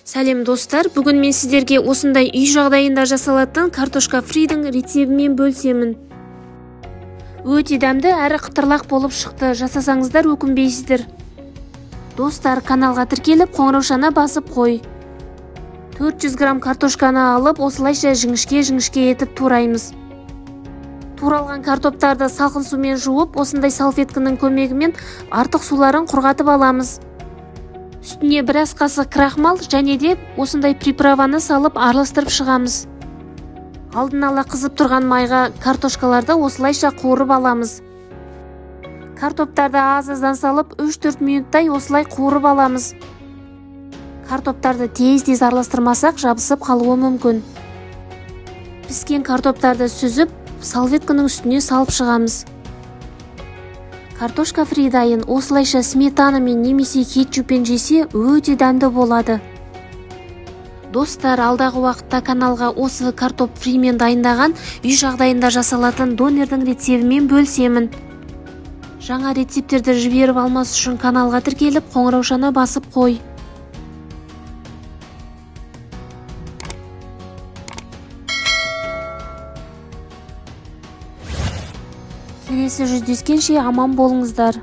Сәлем достар, бүгін мен сіздерге осындай үй жағдайында жасалатын картошка фридің рецебімен бөлсемін. Өте дәмді әрі қытырлақ болып шықты, жасасаңыздар өкінбейсіздер. Достар, каналға тіркеліп, қоңыраушаны басып қой. 400 грамм картошканы алып, осылайша жіңішке етіп тураймыз. Туралған картоптарды салқын сумен жуып, осындай салфеткінің көмегімен артық суларын құрғатып аламыз. Үстіне біраз қасық крахмал және де осындай приправаны салып араластырып шығамыз. Алдын ала қызып тұрған майға картошкаларды осылайша қуырып аламыз. Картоптарды аз-аздан салып 3-4 минуттай осылай қуырып аламыз. Картоптарды тез араластырмасақ жабысып қалуы мүмкін. Піскен картоптарды сүзіп, салфетканың үстіне салып шығамыз. Картошка фри дайын. Осылайша сметанамен немесе кетчуппен жесе өте дәмді болады. Достар, алдағы уақытта каналға осы картоп фримен дайындаған үй жағдайында жасалатын донердің рецебімен бөлсемін. Жаңа рецептерді жіберіп алмас үшін каналға тіркеліп, қоңыраушаны басып қой. Келесі жүздескенше аман болыңыздар.